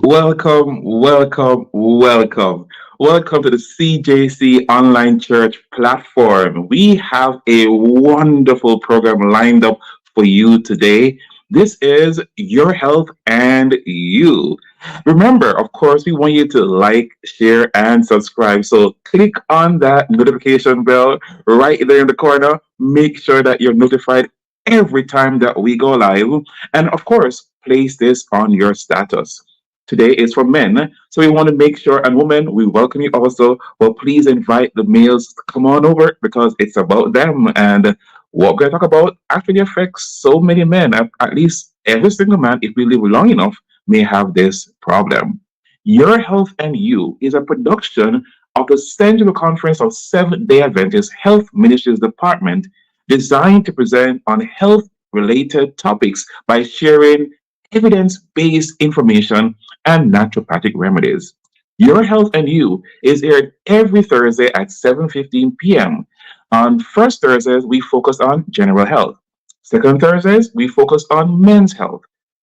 Welcome, welcome, welcome. Welcome to the CJC online church platform. We have a wonderful program lined up for you today. This is Your Health and You. Remember, of course, we want you to like, share, and subscribe. So click on that notification bell right there in the corner. Make sure that you're notified every time that we go live. And of course, place this on your status. Today is for men, so we want to make sure, and women, we welcome you also. Well, please invite the males to come on over because it's about them. And what we're going to talk about actually affects so many men. At least every single man, if we live long enough, may have this problem. Your Health and You is a production of the Central Conference of Seventh day Adventist Health Ministries Department, designed to present on health related topics by sharing evidence based information and naturopathic remedies. Your Health and You is aired every Thursday at 7:15 p.m. On first Thursdays, we focus on general health. Second Thursdays, we focus on men's health.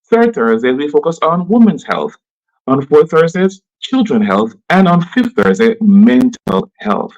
Third Thursdays, we focus on women's health. On fourth Thursdays, children's health. And on fifth Thursday, mental health.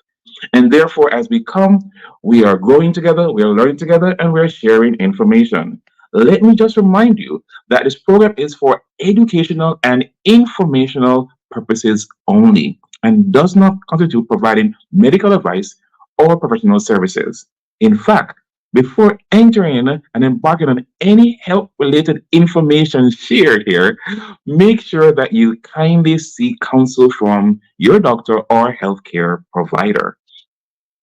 And therefore, as we come, we are growing together, we are learning together, and we're sharing information. Let me just remind you that this program is for educational and informational purposes only and does not constitute providing medical advice or professional services. In fact, before entering and embarking on any health related information shared here, make sure that you kindly seek counsel from your doctor or healthcare provider.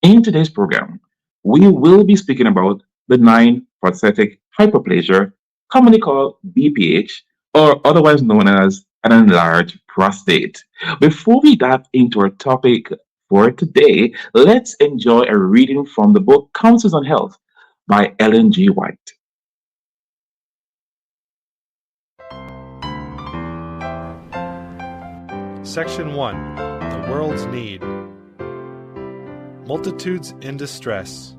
In today's program, we will be speaking about benign prostatic hyperplasia, commonly called BPH, or otherwise known as an enlarged prostate. Before we dive into our topic for today, let's enjoy a reading from the book Counsels on Health by Ellen G. White. Section 1. The World's Need. Multitudes in Distress.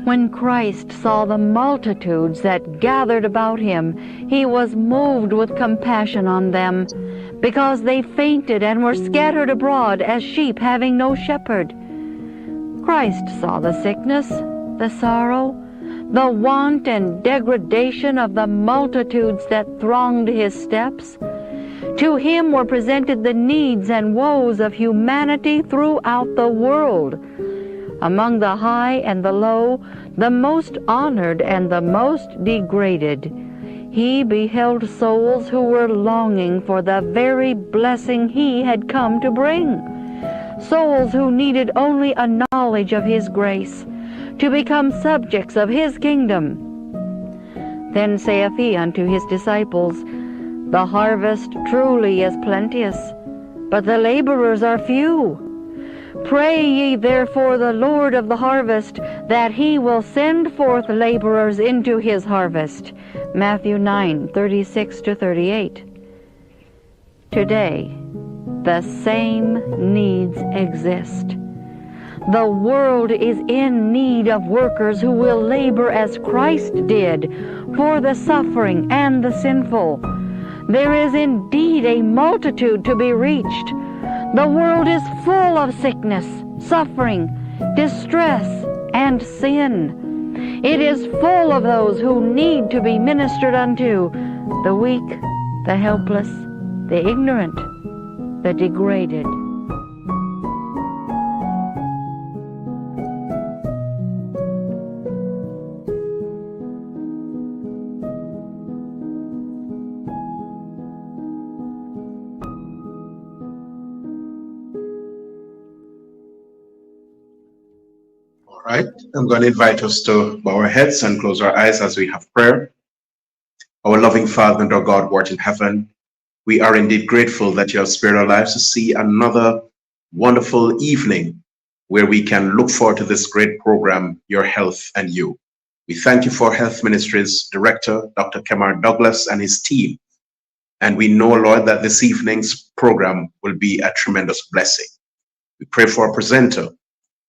When Christ saw the multitudes that gathered about him, he was moved with compassion on them, because they fainted and were scattered abroad as sheep having no shepherd. Christ saw the sickness, the sorrow, the want and degradation of the multitudes that thronged his steps. To him were presented the needs and woes of humanity throughout the world. Among the high and the low, the most honored and the most degraded, he beheld souls who were longing for the very blessing he had come to bring. Souls who needed only a knowledge of his grace, to become subjects of his kingdom. Then saith he unto his disciples, The harvest truly is plenteous, but the laborers are few. Pray ye therefore the Lord of the harvest, that he will send forth laborers into his harvest. Matthew 9:36-38. Today, the same needs exist. The world is in need of workers who will labor as Christ did for the suffering and the sinful. There is indeed a multitude to be reached. The world is full of sickness, suffering, distress, and sin. It is full of those who need to be ministered unto, the weak, the helpless, the ignorant, the degraded. All right, I'm going to invite us to bow our heads and close our eyes as we have prayer. Our loving Father and our God who art in heaven, we are indeed grateful that you have spared our lives to see another wonderful evening where we can look forward to this great program, Your Health and You. We thank you for Health Ministries Director, Dr. Kemar Douglas, and his team. And we know, Lord, that this evening's program will be a tremendous blessing. We pray for our presenter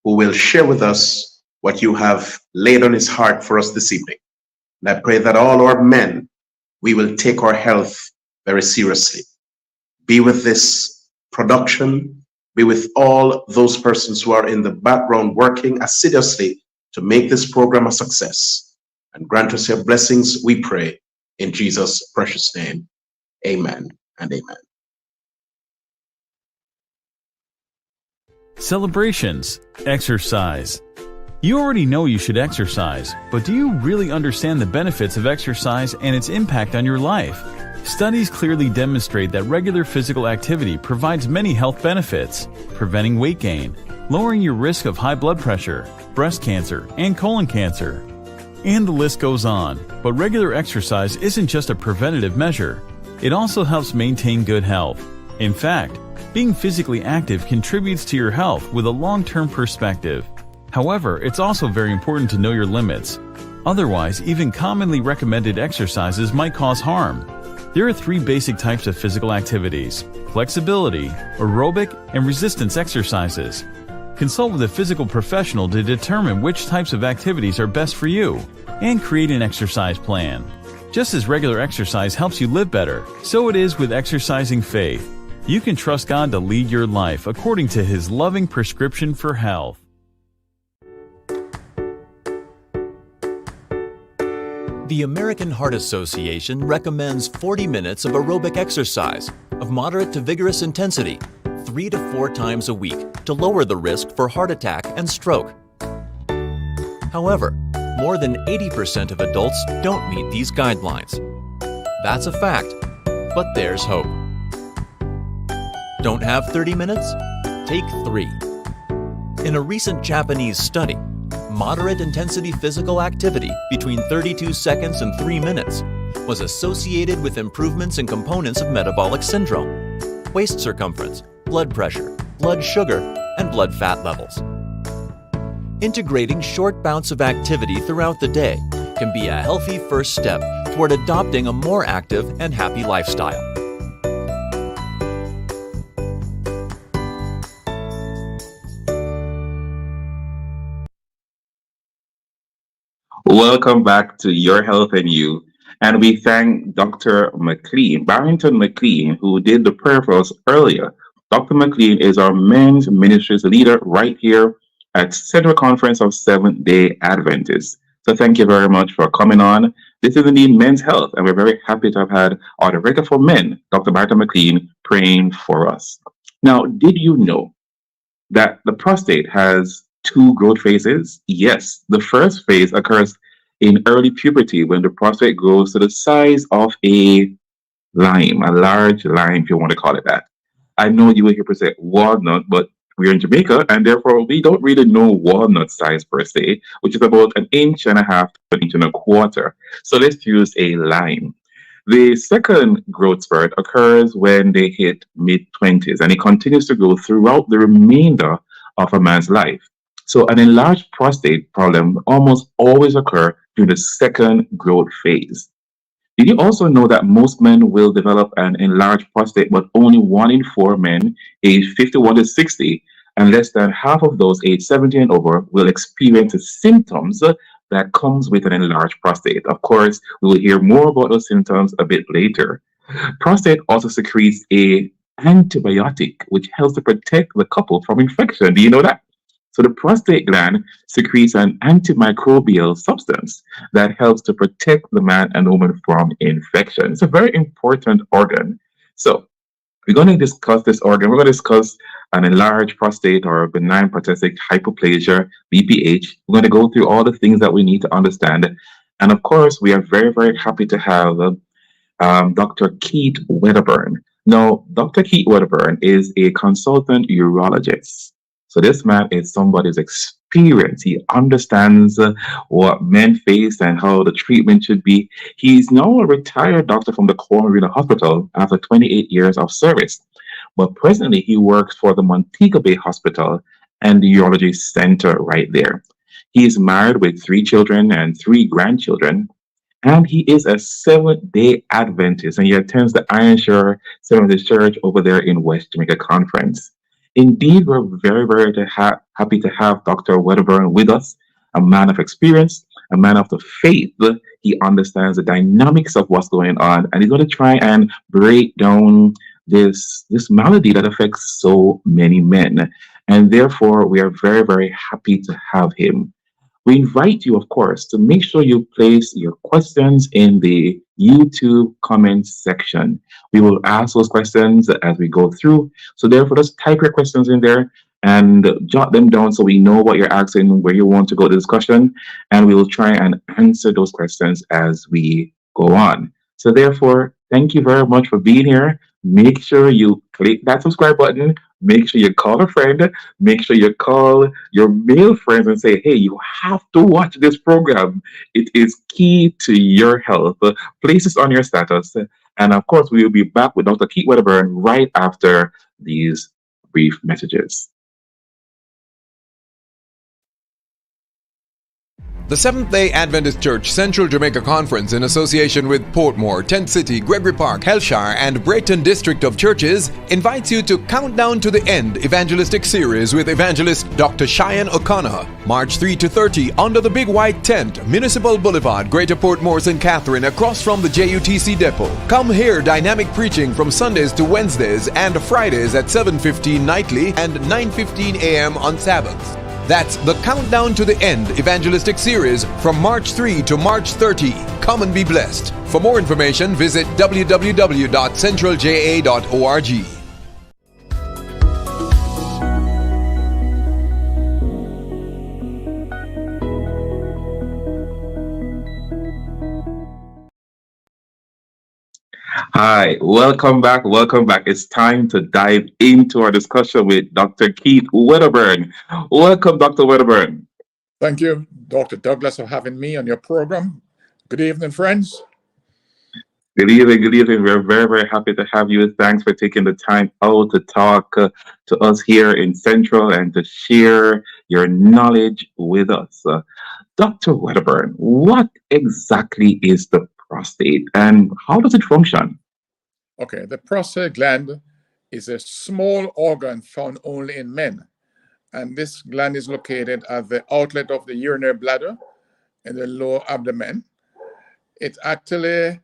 who will share with us what you have laid on his heart for us this evening. And I pray that all our men, we will take our health very seriously. Be with this production, be with all those persons who are in the background working assiduously to make this program a success. And grant us your blessings, we pray, in Jesus' precious name. Amen and amen. Celebrations, exercise, You already know you should exercise, but do you really understand the benefits of exercise and its impact on your life? Studies clearly demonstrate that regular physical activity provides many health benefits, preventing weight gain, lowering your risk of high blood pressure, breast cancer, and colon cancer. And the list goes on, but regular exercise isn't just a preventative measure. It also helps maintain good health. In fact, being physically active contributes to your health with a long-term perspective. However, it's also very important to know your limits. Otherwise, even commonly recommended exercises might cause harm. There are 3 basic types of physical activities: flexibility, aerobic, and resistance exercises. Consult with a physical professional to determine which types of activities are best for you, and create an exercise plan. Just as regular exercise helps you live better, so it is with exercising faith. You can trust God to lead your life according to His loving prescription for health. The American Heart Association recommends 40 minutes of aerobic exercise of moderate to vigorous intensity, 3 to 4 times a week to lower the risk for heart attack and stroke. However, more than 80% of adults don't meet these guidelines. That's a fact, but there's hope. Don't have 30 minutes? Take 3. In a recent Japanese study, moderate intensity physical activity between 32 seconds and 3 minutes was associated with improvements in components of metabolic syndrome, waist circumference, blood pressure, blood sugar, and blood fat levels. Integrating short bouts of activity throughout the day can be a healthy first step toward adopting a more active and happy lifestyle. Welcome back to Your Health and You. And we thank Dr. McLean, Barrington McLean, who did the prayer for us earlier. Dr. McLean is our men's ministries leader right here at Central Conference of Seventh-day Adventists. So thank you very much for coming on. This is indeed Men's Health, and we're very happy to have had our director for men, Dr. Barrington McLean, praying for us. Now, did you know that the prostate has 2 growth phases? Yes, the first phase occurs in early puberty when the prostate grows to the size of a lime, a large lime, if you want to call it that. I know you will hear people say walnut, but we're in Jamaica, and therefore we don't really know walnut size per se, which is about 1.5 inches to 1.25 inches. So let's use a lime. The second growth spurt occurs when they hit mid-20s, and it continues to grow throughout the remainder of a man's life. So an enlarged prostate problem almost always occurs during the second growth phase. Did you also know that most men will develop an enlarged prostate, but only 1 in 4 men aged 51 to 60, and less than half of those aged 70 and over will experience the symptoms that comes with an enlarged prostate? Of course, we will hear more about those symptoms a bit later. Prostate also secretes a antibiotic, which helps to protect the couple from infection. Do you know that? So the prostate gland secretes an antimicrobial substance that helps to protect the man and woman from infection. It's a very important organ. So we're going to discuss this organ. We're going to discuss an enlarged prostate or benign prostatic hyperplasia, BPH. We're going to go through all the things that we need to understand. And of course, we are very, very happy to have Dr. Keith Wedderburn. Now, Dr. Keith Wedderburn is a consultant urologist. So this man is somebody's experience. He understands what men face and how the treatment should be. He's now a retired doctor from the Cornwall Hospital after 28 years of service. But presently, he works for the Montego Bay Hospital and the Urology Center right there. He is married with 3 children and 3 grandchildren. And he is a Seventh-day Adventist, and he attends the Ironshire Seventh-day Church over there in West Jamaica Conference. Indeed, we're very, very happy to have Dr. Wedderburn with us, a man of experience, a man of the faith. He understands the dynamics of what's going on, and he's going to try and break down this malady that affects so many men. And therefore, we are very, very happy to have him. We invite you, of course, to make sure you place your questions in the YouTube comments section. We will ask those questions as we go through. So therefore, just type your questions in there, and jot them down so we know what you're asking, where you want to go to discussion, and we will try and answer those questions as we go on. So therefore, thank you very much for being here. Make sure you click that subscribe button. Make sure you call a friend. Make sure you call your male friends and say, hey, you have to watch this program. It is key to your health. Place this on your status. And of course, we will be back with Dr. Keith Wedderburn right after these brief messages. The Seventh-day Adventist Church Central Jamaica Conference, in association with Portmore, Tent City, Gregory Park, Hellshire, and Brayton District of Churches, invites you to Countdown to the End evangelistic series with evangelist Dr. Cheyenne O'Connor, March 3 to 30, under the Big White Tent, Municipal Boulevard, Greater Portmore, St. Catherine, across from the JUTC depot. Come hear dynamic preaching from Sundays to Wednesdays and Fridays at 7:15 nightly and 9:15 a.m. on Sabbaths. That's the Countdown to the End evangelistic series from March 3 to March 30. Come and be blessed. For more information, visit www.centralja.org. Hi, welcome back. Welcome back. It's time to dive into our discussion with Dr. Keith Wedderburn. Welcome, Dr. Wedderburn. Thank you, Dr. Douglas, for having me on your program. Good evening, friends. Good evening. Good evening. We're very, very happy to have you. Thanks for taking the time out to talk to us here in Central and to share your knowledge with us. Dr. Wedderburn, what exactly is the prostate and how does it function? Okay, the prostate gland is a small organ found only in men. And this gland is located at the outlet of the urinary bladder in the lower abdomen. It actually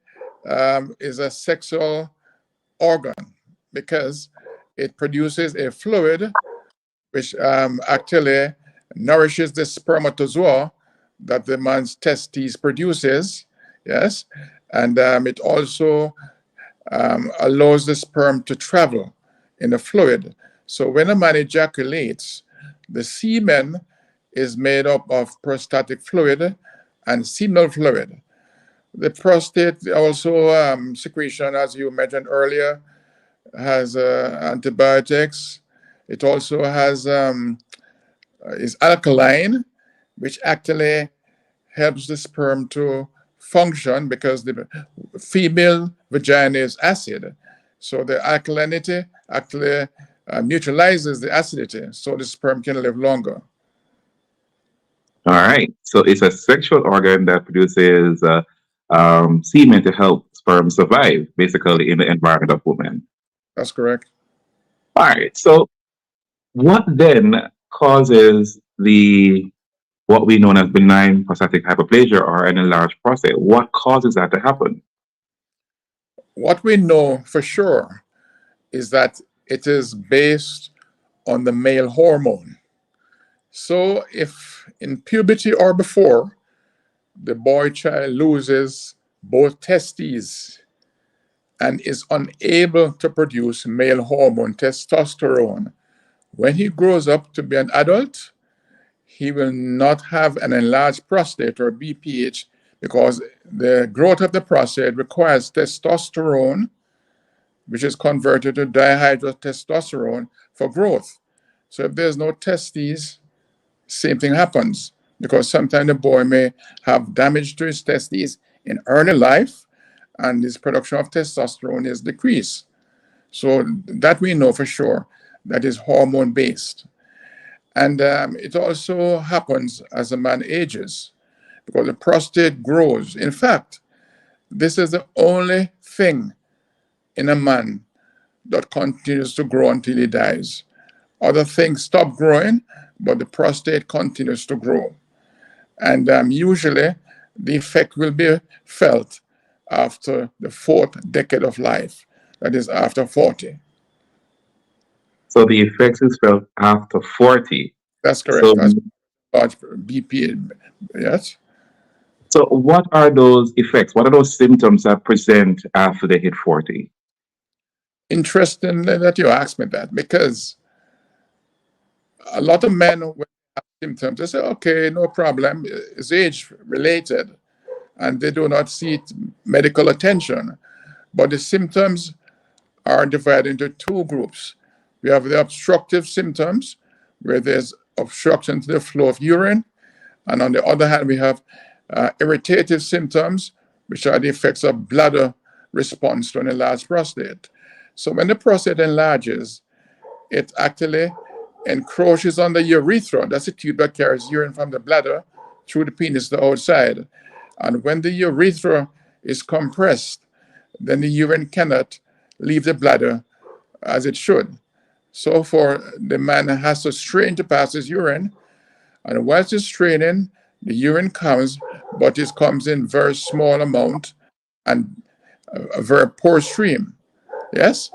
is a sexual organ because it produces a fluid which actually nourishes the spermatozoa that the man's testes produces, yes, and it also allows the sperm to travel in the fluid. So when a man ejaculates, the semen is made up of prostatic fluid and seminal fluid. The prostate also secretion, as you mentioned earlier, has antibiotics. It also has is alkaline, which actually helps the sperm to function because the female vagina is acid. So the alkalinity actually neutralizes the acidity, so the sperm can live longer. All right. So it's a sexual organ that produces semen to help sperm survive, basically, in the environment of women. That's correct. All right. So what then causes what we know as benign prostatic hyperplasia or an enlarged prostate? What causes that to happen? What we know for sure is that it is based on the male hormone. So if in puberty or before, the boy child loses both testes and is unable to produce male hormone, testosterone, when he grows up to be an adult, he will not have an enlarged prostate or BPH because the growth of the prostate requires testosterone, which is converted to dihydrotestosterone for growth. So if there's no testes, same thing happens because sometimes the boy may have damage to his testes in early life and his production of testosterone is decreased. So that we know for sure, that is hormone based. And it also happens as a man ages because the prostate grows. In fact, this is the only thing in a man that continues to grow until he dies. Other things stop growing, but the prostate continues to grow. And usually the effect will be felt after the fourth decade of life, that is after 40. So the effects is felt after 40. That's correct. So, That's large BP, yes. so what are those effects? What are those symptoms that present after they hit 40? Interesting that you asked me that because a lot of men, when they have symptoms, they say, okay, no problem, it's age related, and they do not seek medical attention. But the symptoms are divided into two groups. We have the obstructive symptoms, where there's obstruction to the flow of urine. And on the other hand, we have irritative symptoms, which are the effects of bladder response to an enlarged prostate. So when the prostate enlarges, it actually encroaches on the urethra. That's the tube that carries urine from the bladder through the penis to the outside. And when the urethra is compressed, then the urine cannot leave the bladder as it should. So for the man has to strain to pass his urine, and whilst he's straining, the urine comes, but it comes in very small amount and a very poor stream. Yes?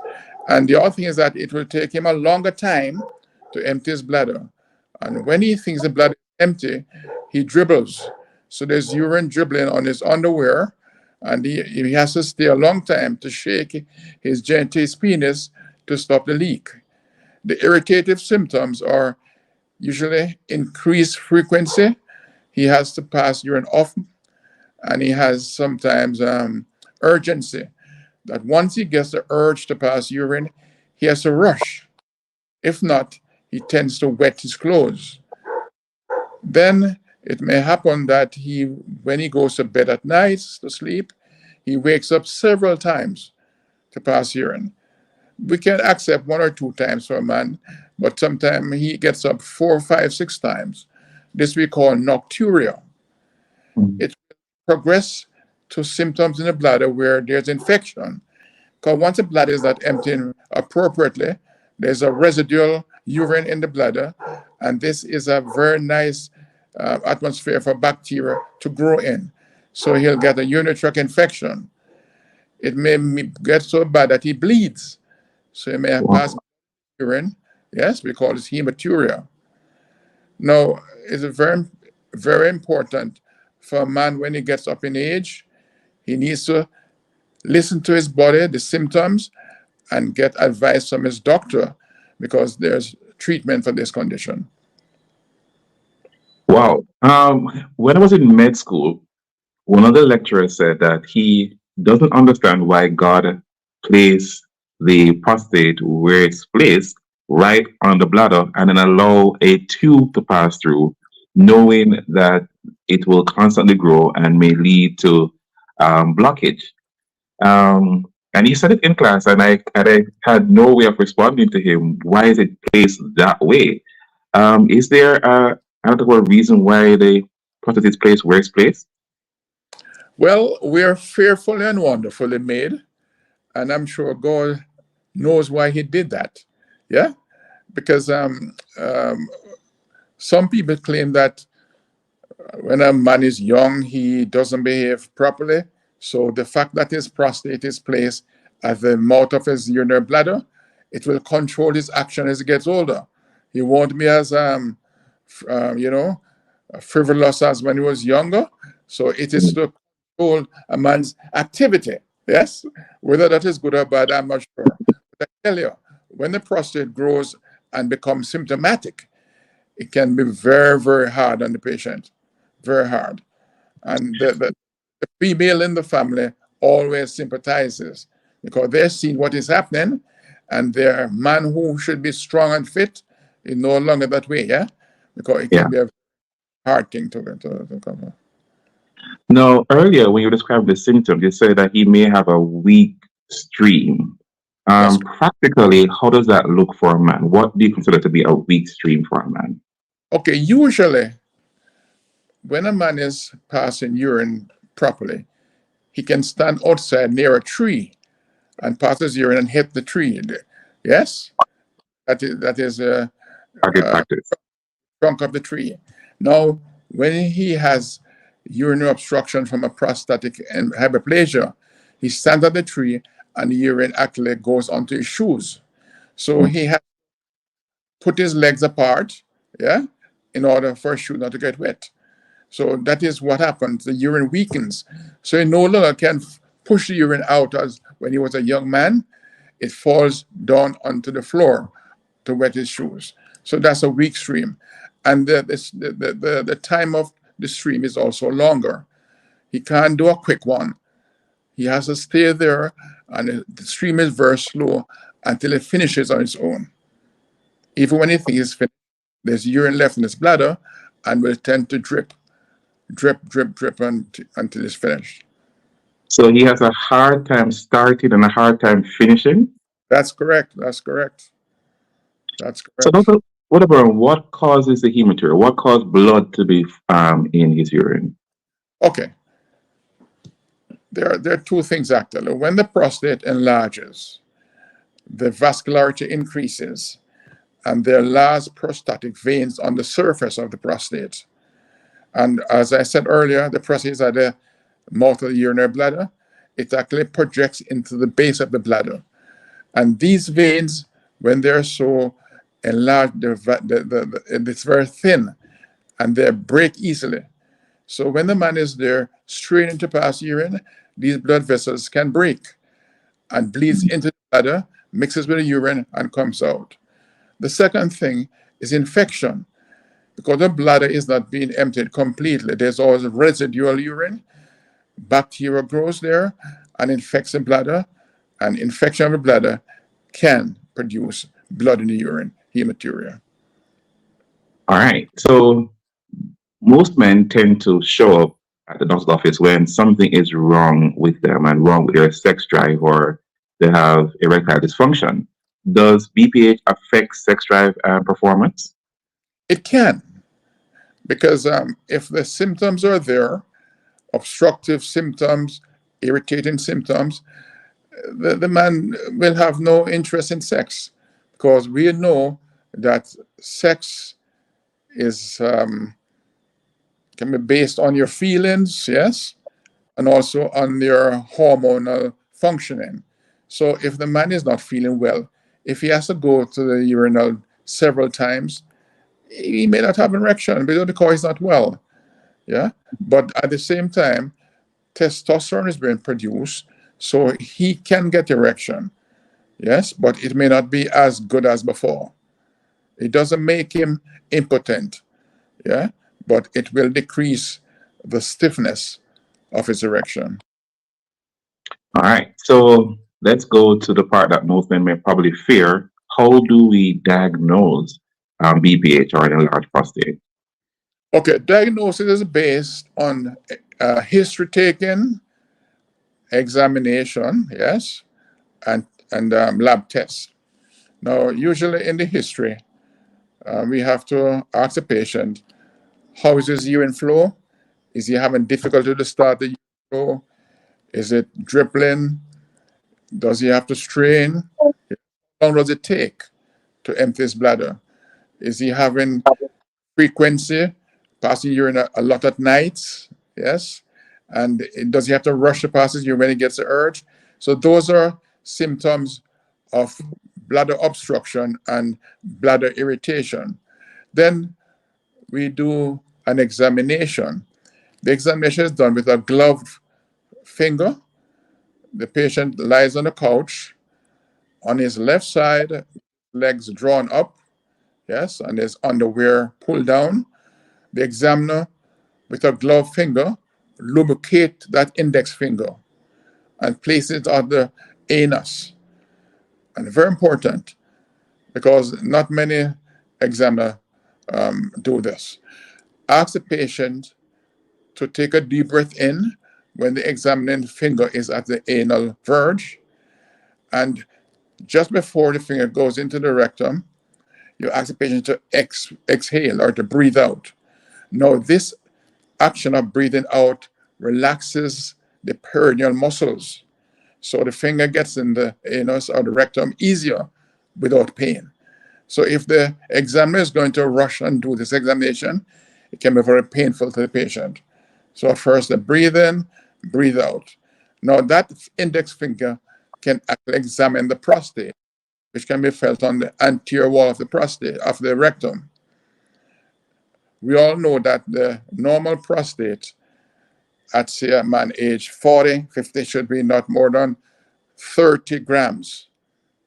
And the other thing is that it will take him a longer time to empty his bladder. And when he thinks the bladder is empty, he dribbles. So there's urine dribbling on his underwear, and he has to stay a long time to shake his penis to stop the leak. The irritative symptoms are usually increased frequency. He has to pass urine often, and he has sometimes urgency, that once he gets the urge to pass urine, he has to rush. If not, he tends to wet his clothes. Then it may happen that when he goes to bed at night to sleep, he wakes up several times to pass urine. We can accept 1 or 2 times for a man, but sometimes he gets up 4, 5, 6 times. This we call nocturia. It progresses to symptoms in the bladder where there's infection. Because once the bladder is not emptying appropriately, there's a residual urine in the bladder, and this is a very nice atmosphere for bacteria to grow in. So he'll get a urinary tract infection. It may get so bad that he bleeds. So he may have passed urine. Yes, we call it hematuria. Now, it's very, very important for a man when he gets up in age, he needs to listen to his body, the symptoms, and get advice from his doctor, because there's treatment for this condition. Wow. When I was in med school, one of the lecturers said that he doesn't understand why God placed the prostate where it's placed, right on the bladder, and then allow a tube to pass through, knowing that it will constantly grow and may lead to blockage. And he said it in class, and I had no way of responding to him. Why is it placed that way? Is there another reason why the prostate is placed where it's placed? Well, we are fearfully and wonderfully made, and I'm sure God knows why he did that. Yeah? Because some people claim that when a man is young, he doesn't behave properly. So the fact that his prostate is placed at the mouth of his urinary bladder, it will control his action as he gets older. He won't be as, frivolous as when he was younger. So it is to control a man's activity. Yes? Whether that is good or bad, I'm not sure. But I tell you, when the prostate grows and becomes symptomatic, it can be very, very hard on the patient. Very hard. And the female in the family always sympathizes, because they're seeing what is happening, and their man who should be strong and fit is no longer that way, yeah? Because it can be a hard thing to cover. Now, earlier when you described the symptoms, you said that he may have a weak stream. Practically, how does that look for a man? What do you consider to be a weak stream for a man? Okay, usually when a man is passing urine properly, he can stand outside near a tree and pass his urine and hit the tree. Yes? That is practice. Trunk of the tree. Now, when he has urinary obstruction from a prostatic hyperplasia, he stands at the tree and the urine actually goes onto his shoes. So he has to put his legs apart, yeah, in order for his shoe not to get wet. So that is what happens. The urine weakens. So he no longer can push the urine out as when he was a young man. It falls down onto the floor to wet his shoes. So that's a weak stream. And the time of the stream is also longer. He can't do a quick one. He has to stay there, and the stream is very slow until it finishes on its own. Even when he thinks it's finished, there's urine left in his bladder and will tend to drip until it's finished. So he has a hard time starting and a hard time finishing? That's correct. That's correct. That's So, correct. Dr. Whatever, what causes the hematuria? What caused blood to be in his urine? Okay. There are two things actually. When the prostate enlarges, the vascularity increases, and there are large prostatic veins on the surface of the prostate. And as I said earlier, the prostate is at the mouth of the urinary bladder. It actually projects into the base of the bladder. And these veins, when they're so enlarged, it's very thin and they break easily. So when the man is there straining to pass urine, these blood vessels can break and bleeds into the bladder, mixes with the urine, and comes out. The second thing is infection. Because the bladder is not being emptied completely, there's always residual urine. Bacteria grows there and infects the bladder, and infection of the bladder can produce blood in the urine, hematuria. All right. So most men tend to show up at the doctor's office when something is wrong with them and wrong with their sex drive, or they have erectile dysfunction. Does BPH affect sex drive and performance? It can, because if the symptoms are there, obstructive symptoms, irritating symptoms, the man will have no interest in sex, because we know that sex is can be based on your feelings, yes, and also on your hormonal functioning. So if the man is not feeling well, if he has to go to the urinal several times, he may not have an erection because he's not well. Yeah. But at the same time, testosterone is being produced, so he can get erection. Yes, but it may not be as good as before. It doesn't make him impotent. Yeah, but it will decrease the stiffness of his erection. All right. So let's go to the part that most men may probably fear. How do we diagnose BPH or an enlarged prostate? Okay, diagnosis is based on history taken, examination, yes, and lab tests. Now, usually in the history, we have to ask the patient, how is his urine flow? Is he having difficulty to start the urine flow? Is it dribbling? Does he have to strain? How long does it take to empty his bladder? Is he having frequency, passing urine a lot at nights? Yes. And does he have to rush to pass his urine when he gets the urge? So those are symptoms of bladder obstruction and bladder irritation. Then we do an examination. The examination is done with a gloved finger. The patient lies on the couch on his left side, legs drawn up, yes, and his underwear pulled down. The examiner, with a gloved finger, lubricate that index finger and place it on the anus. And very important, because not many examiners do this. Ask the patient to take a deep breath in when the examining finger is at the anal verge, and just before the finger goes into the rectum, you ask the patient to exhale or to breathe out. Now, this action of breathing out relaxes the perineal muscles, so the finger gets in the anus or the rectum easier without pain. So if the examiner is going to rush and do this examination, it can be very painful to the patient. So at first, the breathe in, breathe out. Now that index finger can actually examine the prostate, which can be felt on the anterior wall of the prostate, of the rectum. We all know that the normal prostate at, say, a man age 40, 50 should be not more than 30 grams.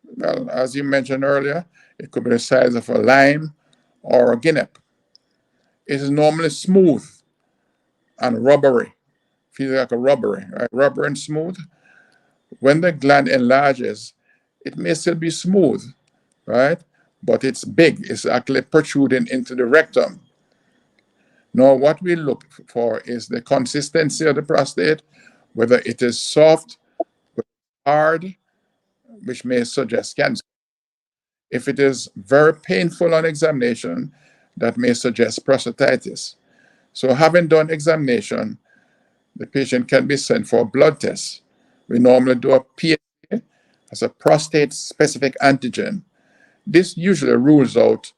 Well, as you mentioned earlier, it could be the size of a lime or a guinea. It is normally smooth and rubbery, feels like a rubbery, right? Rubber and smooth. When the gland enlarges, it may still be smooth, right? But it's big. It's actually protruding into the rectum. Now, what we look for is the consistency of the prostate, whether it is soft, hard, which may suggest cancer. If it is very painful on examination, that may suggest prostatitis. So having done examination, the patient can be sent for a blood test. We normally do a PSA as a prostate-specific antigen. This usually rules out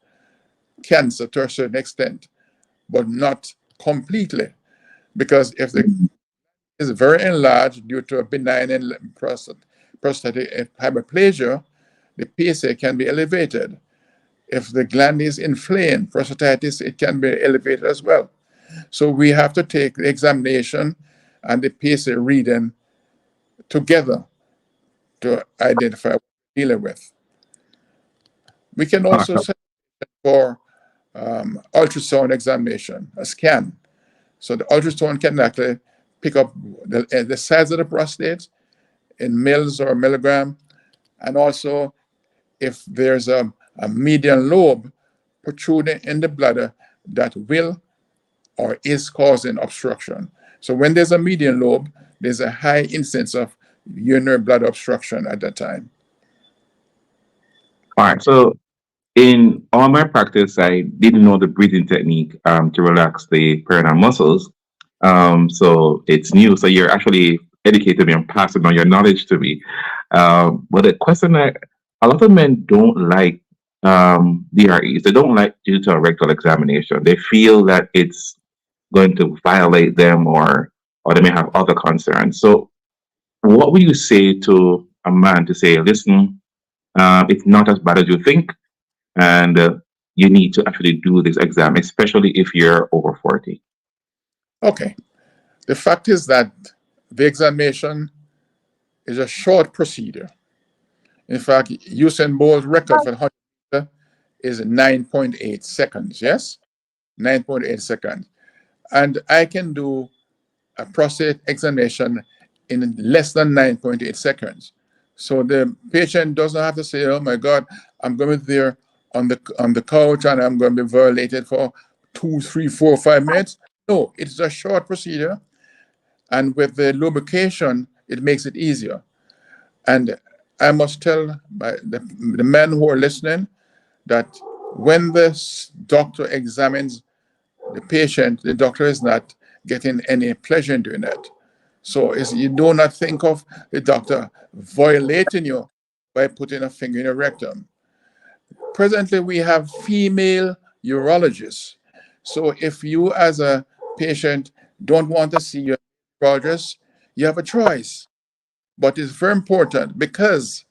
cancer to a certain extent, but not completely, because if the is very enlarged due to a benign prostatic hyperplasia, the PSA can be elevated. If the gland is inflamed, prostatitis, it can be elevated as well. So we have to take the examination and the PSA reading together to identify what we're dealing with. We can also send for ultrasound examination, a scan. So the ultrasound can actually pick up the size of the prostate in mils or milligram, and also if there's a median lobe protruding in the bladder that will or is causing obstruction. So when there's a median lobe, there's a high incidence of urinary bladder obstruction at that time. All right. So in all my practice, I didn't know the breathing technique to relax the perineal muscles. So it's new. So you're actually educating me and passing on your knowledge to me. But the question that a lot of men don't like DREs. They don't like due to a rectal examination. They feel that it's going to violate them, or they may have other concerns. So what would you say to a man to say, listen, it's not as bad as you think, and you need to actually do this exam, especially if you're over 40? Okay. The fact is that the examination is a short procedure. In fact, Usain Bolt's record for the 100 meter is 9.8 seconds. Yes? 9.8 seconds. And I can do a prostate examination in less than 9.8 seconds. So the patient doesn't have to say, oh my God, I'm going to be there on the couch and I'm going to be violated for 2, 3, 4, 5 minutes. No, it's a short procedure. And with the lubrication, it makes it easier. And I must tell the men who are listening that when the doctor examines the patient, the doctor is not getting any pleasure in doing that. So you do not think of the doctor violating you by putting a finger in your rectum. Presently, we have female urologists. So if you as a patient don't want to see your urologist, you have a choice. But it's very important, because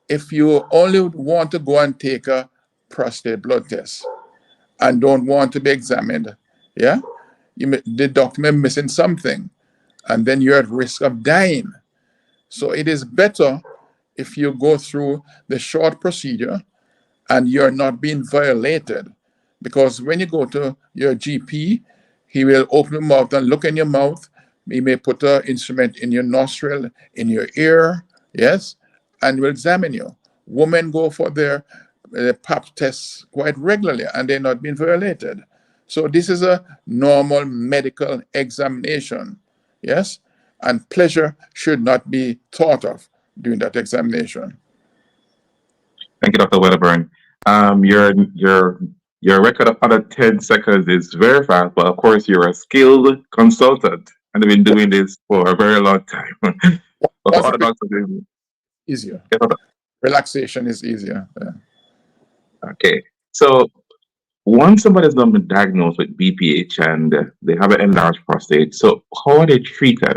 if you only want to go and take a prostate blood test and don't want to be examined, yeah, the doctor may be missing something, and then you're at risk of dying. So it is better if you go through the short procedure and you're not being violated. Because when you go to your GP, he will open your mouth and look in your mouth. He may put an instrument in your nostril, in your ear, yes, and will examine you. Women go for their pap tests quite regularly, and they're not being violated. So this is a normal medical examination, yes, and pleasure should not be thought of during that examination. Thank you, Dr. Wedderburn. Your record of under 10 seconds is very fast, but of course you're a skilled consultant and have been doing this for a very long time. But for other doctors, it's easier. Yeah. Relaxation is easier. Yeah. Okay. So once somebody's been diagnosed with BPH and they have an enlarged prostate, so how are they treated?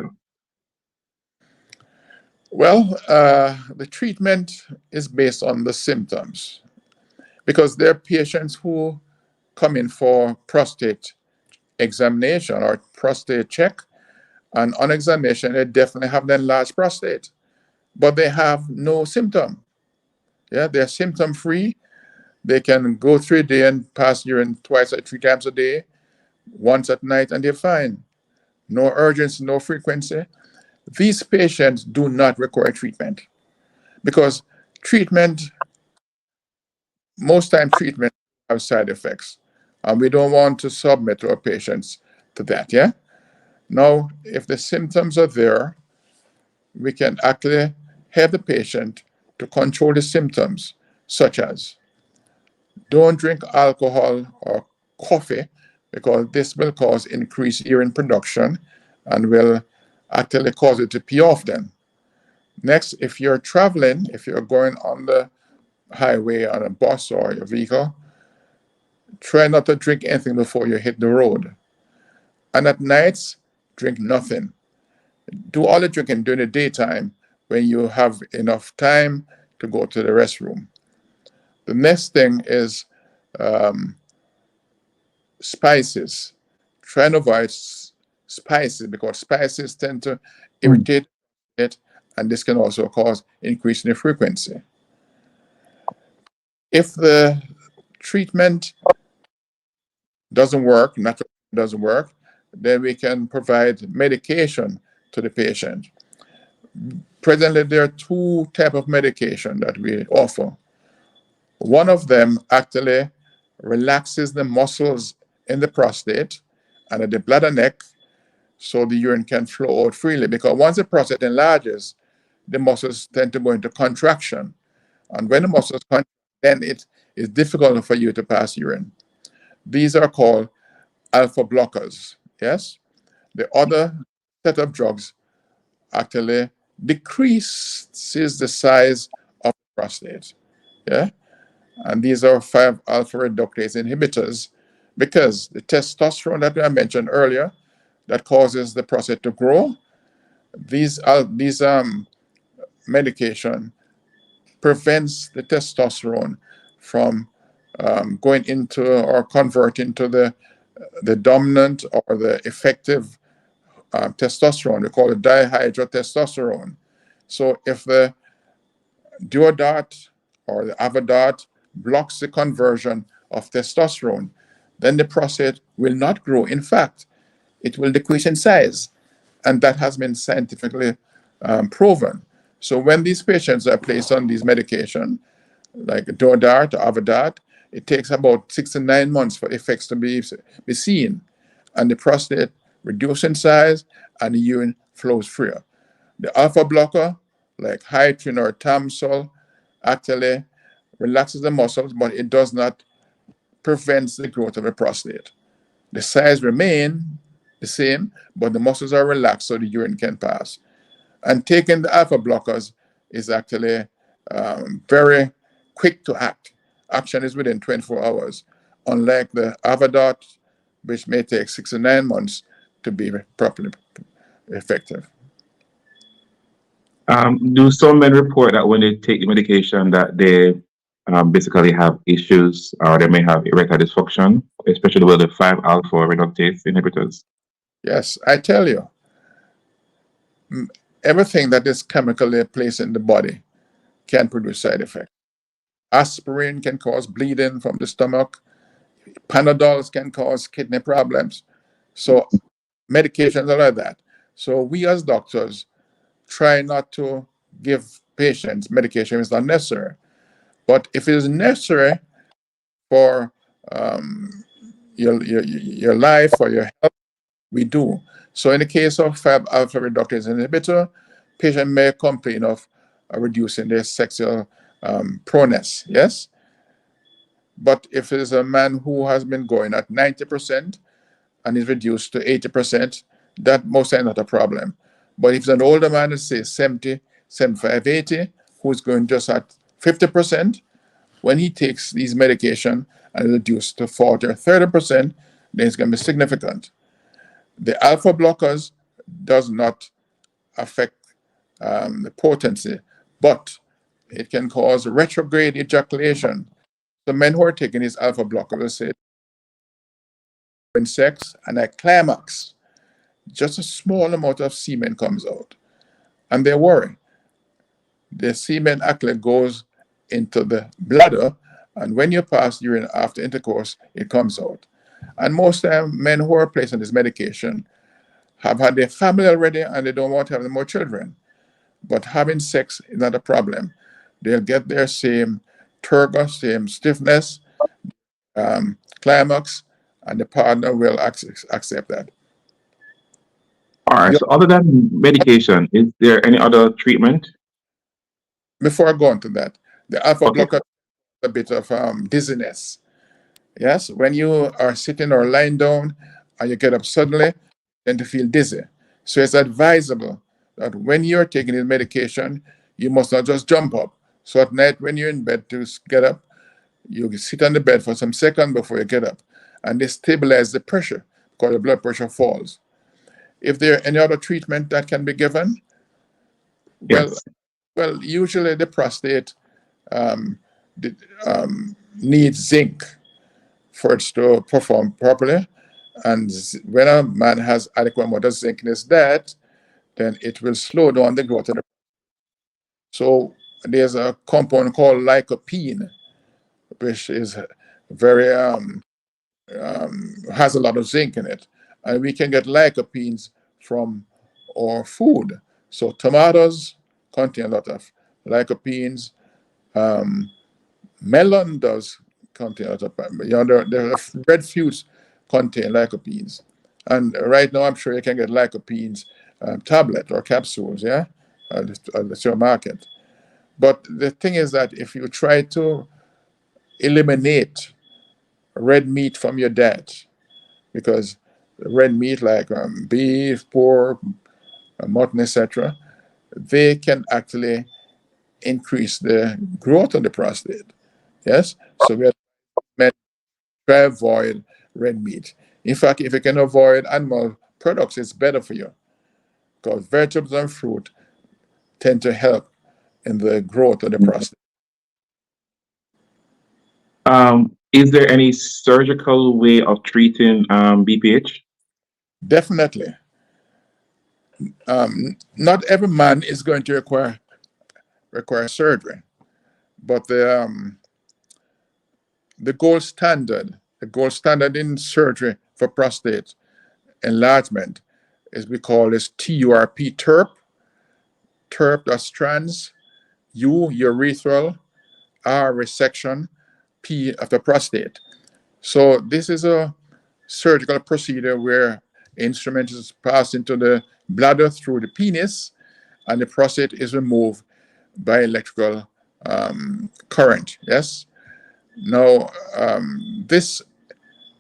Well, the treatment is based on the symptoms, because there are patients who come in for prostate examination or prostate check, and on examination, they definitely have an enlarged prostate, but they have no symptom. Yeah, they're symptom free. They can go through a day and pass urine twice or 3 times a day, once at night, and they're fine. No urgency, no frequency. These patients do not require treatment because most time treatment have side effects, and we don't want to submit our patients to that. Yeah. Now, if the symptoms are there, we can actually help the patient to control the symptoms, such as don't drink alcohol or coffee, because this will cause increased urine production and will actually cause it to pee off then. Next, if you're traveling, if you're going on the highway on a bus or your vehicle, try not to drink anything before you hit the road. And at nights, drink nothing. Do all the drinking during the daytime when you have enough time to go to the restroom. The next thing is spices. Try and avoid spices because spices tend to irritate it, and this can also cause increase in the frequency. If the treatment doesn't work, natural doesn't work, then we can provide medication to the patient. Presently, there are 2 types of medication that we offer. One of them actually relaxes the muscles in the prostate and at the bladder neck so the urine can flow out freely. Because once the prostate enlarges, the muscles tend to go into contraction. And when the muscles contract, then it is difficult for you to pass urine. These are called alpha blockers. Yes? The other set of drugs actually decreases the size of the prostate. Yeah? And these are 5-alpha reductase inhibitors because the testosterone that I mentioned earlier that causes the prostate to grow, these medication prevents the testosterone from going into or converting to the dominant or the effective testosterone. We call it dihydrotestosterone. So if the Duodart or the Avodart blocks the conversion of testosterone, then the prostate will not grow. In fact, it will decrease in size. And that has been scientifically proven. So when these patients are placed on these medication, like Duodart or Avodart, it takes about 6 to 9 months for effects to be seen. And the prostate reduces in size and the urine flows freer. The alpha blocker, like Hytrin or Tamsul, actually relaxes the muscles, but it does not prevent the growth of a prostate. The size remains the same, but the muscles are relaxed so the urine can pass. And taking the alpha blockers is actually very quick to act. Action is within 24 hours, unlike the Avodart, which may take 6 to 9 months to be properly effective. Do some men report that when they take the medication that they basically have issues or they may have erectile dysfunction, especially with the 5-alpha reductase inhibitors? Yes, I tell you, everything that is chemically placed in the body can produce side effects. Aspirin can cause bleeding from the stomach. Panadols can cause kidney problems. So medications are like that. So we as doctors try not to give patients medication if it's not necessary. But if it is necessary for your life or your health, we do. So in the case of 5-alpha reductase inhibitor, patient may complain of reducing their sexual proneness, yes? But if it is a man who has been going at 90% and is reduced to 80%, that most are not a problem. But if it's an older man, let's say 70, 75, 80, who's going just at 50%, when he takes these medication and reduced to 40 or 30%, then it's going to be significant. The alpha blockers does not affect the potency, but it can cause retrograde ejaculation. The men who are taking these alpha blockers will say in sex and at climax, just a small amount of semen comes out. And they worry. The semen actually goes into the bladder And when you pass urine after intercourse, it comes out. And most time, men who are placed on this medication have had their family already and they don't want to have any more children. But having sex is not a problem. They'll get their same turgor, same stiffness, climax, and the partner will accept that. All right. You- So other than medication, is there any other treatment? Before I go on to that, the alpha Okay. blocker a bit of dizziness. Yes, when you are sitting or lying down and you get up suddenly, tend to feel dizzy. So it's advisable that when you're taking this medication, you must not just jump up. So at night when you're in bed to get up, you sit on the bed for some seconds before you get up, and they stabilize the pressure because the blood pressure falls. If there any other treatment that can be given, well, Yes. well, usually the prostate um, the, needs zinc for it to perform properly. And when a man has adequate amount of zinc in his diet, then it will slow down the growth of the. So there's a compound called lycopene, which is very has a lot of zinc in it, and we can get lycopenes from our food. So tomatoes contain a lot of lycopenes. Um, Melon does contain a lot of, the red fruits contain lycopenes. And right now, I'm sure you can get lycopenes tablet or capsules, yeah, at the supermarket. But the thing is that if you try to eliminate red meat from your diet, because red meat like beef, pork, mutton, etc., they can actually increase the growth of the prostate. Yes, so we are try avoid red meat. In fact, if you can avoid animal products, it's better for you because vegetables and fruit tend to help in the growth of the prostate. Is there any surgical way of treating BPH? Definitely. Not every man is going to require surgery, but the gold standard in surgery for prostate enlargement is we call this TURP, TURP, that's trans, U, urethral, R, resection, P of the prostate. So this is a surgical procedure where instrument is passed into the bladder through the penis, and the prostate is removed by electrical current. Yes. Now, this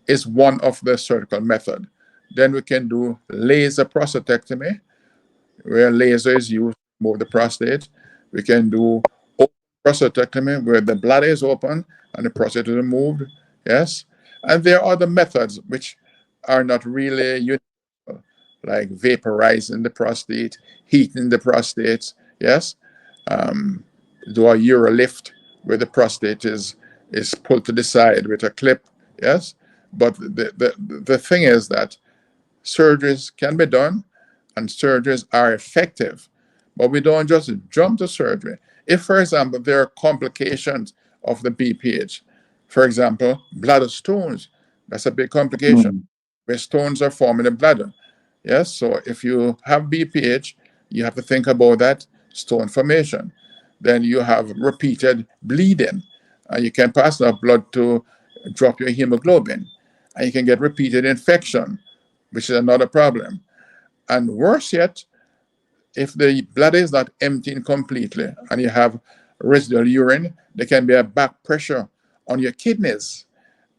is one of the surgical method. Then we can do laser prostatectomy, where laser is used to remove the prostate. We can do open prostatectomy, where the bladder is open and the prostate is removed. Yes. And there are other methods which are not really universal, like vaporizing the prostate, heating the prostate. Yes. Do a urolift where the prostate is pulled to the side with a clip. Yes. But the thing is that surgeries can be done and surgeries are effective, but we don't just jump to surgery. If, for example, there are complications of the BPH, for example, bladder stones, that's a big complication Mm. where stones are forming in the bladder. Yes, so if you have BPH, you have to think about that stone formation. Then you have repeated bleeding, and you can pass enough blood to drop your hemoglobin, and you can get repeated infection, which is another problem. And worse yet, if the bladder is not emptying completely and you have residual urine, there can be a back pressure on your kidneys,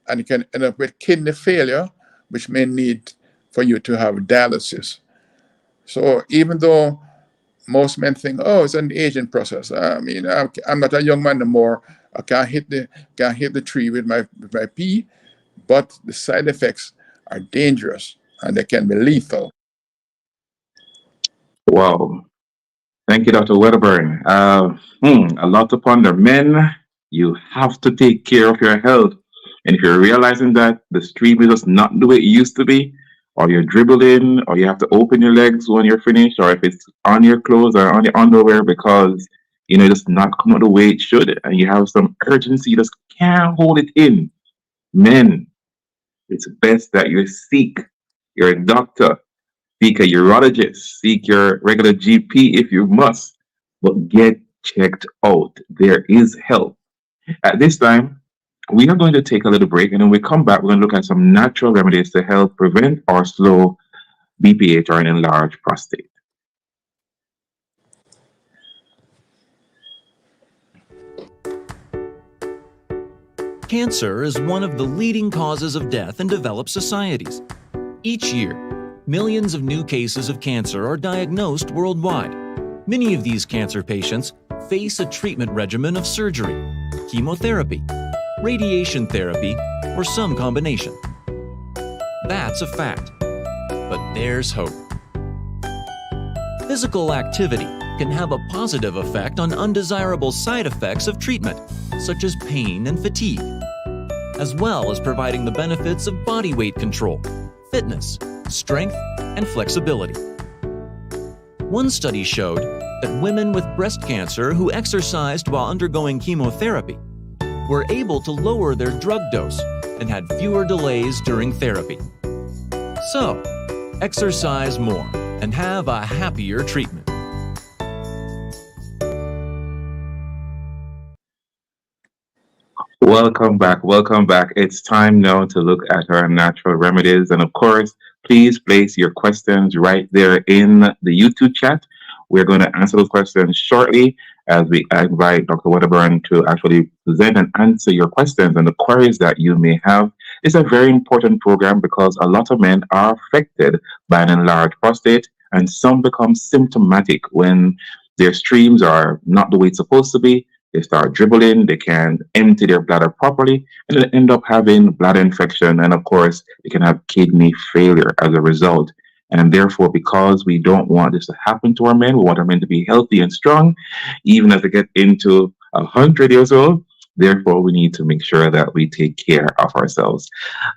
and you can end up with kidney failure, which may need for you to have dialysis. So even though most men think, oh, it's an aging process. I mean, I'm not a young man anymore. I can't hit the tree with my pee, but the side effects are dangerous and they can be lethal. Wow. Thank you, Dr. Wedderburn. A lot to ponder. Men, you have to take care of your health. And if you're realizing that the stream is just not the way it used to be, or you're dribbling, or you have to open your legs when you're finished, or if it's on your clothes or on your underwear because it just not come out the way it should, and you have some urgency, you just can't hold it in. Men, it's best that you seek your doctor, seek a urologist, seek your regular GP if you must, but get checked out. There is help. At this time, we are going to take a little break, and when we come back, we're going to look at some natural remedies to help prevent or slow BPH or an enlarged prostate. Cancer is one of the leading causes of death in developed societies. Each year, millions of new cases of cancer are diagnosed worldwide. Many of these cancer patients face a treatment regimen of surgery, chemotherapy, radiation therapy, or some combination. That's a fact. But there's hope. Physical activity can have a positive effect on undesirable side effects of treatment, such as pain and fatigue, as well as providing the benefits of body weight control, fitness, strength, and flexibility. One study showed that women with breast cancer who exercised while undergoing chemotherapy were able to lower their drug dose and had fewer delays during therapy. So, exercise more and have a happier treatment. Welcome back. Welcome back. It's time now to look at our natural remedies. And of course, please place your questions right there in the YouTube chat. We're going to answer those questions shortly as we invite Dr. Wedderburn to actually present and answer your questions and the queries that you may have. It's a very important program because a lot of men are affected by an enlarged prostate, and some become symptomatic when their streams are not the way it's supposed to be. They start dribbling, they can't empty their bladder properly, and they end up having bladder infection. And of course, they can have kidney failure as a result. And therefore, because we don't want this to happen to our men, we want our men to be healthy and strong, even as they get into 100 years old. Therefore, we need to make sure that we take care of ourselves.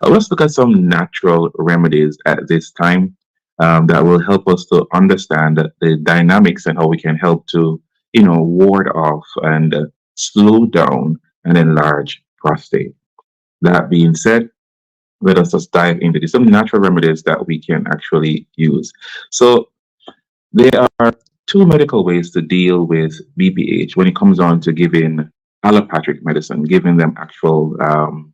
Let's look at some natural remedies at this time that will help us to understand the dynamics and how we can help to ward off and slow down an enlarged prostate. That being said, let us just dive into some natural remedies that we can actually use. So there are two medical ways to deal with BPH when it comes on to giving allopathic medicine, giving them actual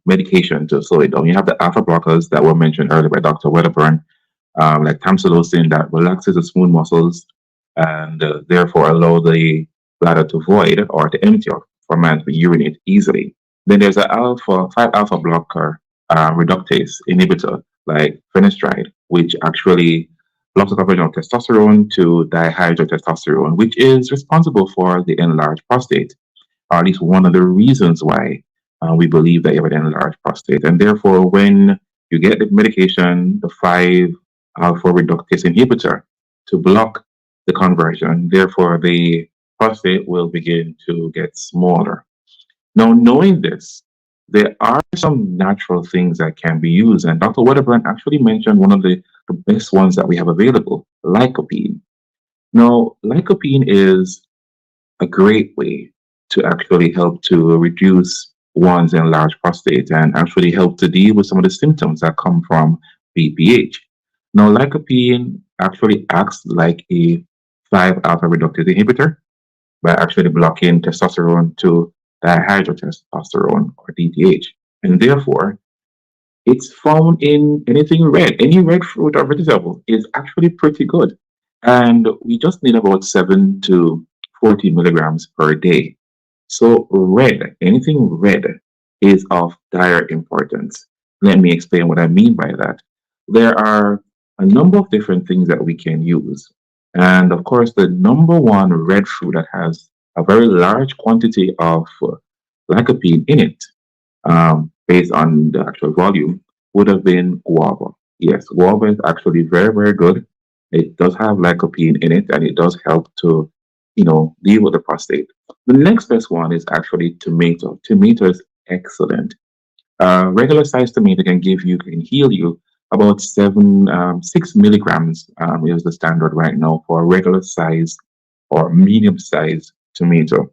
medication to slow it down. You have the alpha blockers that were mentioned earlier by Dr. Wedderburn, like tamsulosin, that relaxes the smooth muscles and therefore allow the bladder to void or to empty or for man to urinate easily. Then there's an 5-alpha blocker reductase inhibitor like finasteride, which actually blocks the conversion of testosterone to dihydrotestosterone, which is responsible for the enlarged prostate, or at least one of the reasons why we believe that you have an enlarged prostate. And therefore, when you get the medication, the 5-alpha reductase inhibitor, to block the conversion, therefore the prostate will begin to get smaller. Now, knowing this, there are some natural things that can be used, and Dr. Wedderburn actually mentioned one of the best ones that we have available, lycopene. Now, lycopene is a great way to actually help to reduce one's enlarged prostate and actually help to deal with some of the symptoms that come from BPH. Now, lycopene actually acts like a 5-alpha reductase inhibitor by actually blocking testosterone to dihydrotestosterone or DTH. And therefore, it's found in anything red. Any red fruit or vegetable is actually pretty good. And we just need about 7 to 40 milligrams per day. So red, anything red is of dire importance. Let me explain what I mean by that. There are a number of different things that we can use. And of course, the number one red fruit that has a very large quantity of lycopene in it, based on the actual volume, would have been guava. Yes, guava is actually very, very good. It does have lycopene in it, and it does help to, deal with the prostate. The next best one is actually tomato. Tomato is excellent. Regular sized tomato can heal you about 6 milligrams is the standard right now for a regular size or medium size tomato.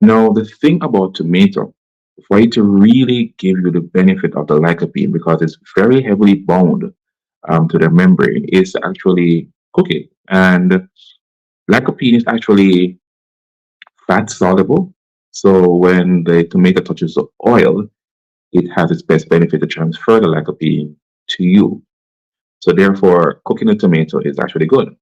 Now, the thing about tomato, for it to really give you the benefit of the lycopene, because it's very heavily bound to the membrane, is to actually cook it. And lycopene is actually fat soluble. So when the tomato touches the oil, it has its best benefit to transfer the lycopene to you. So therefore, cooking a tomato is actually good.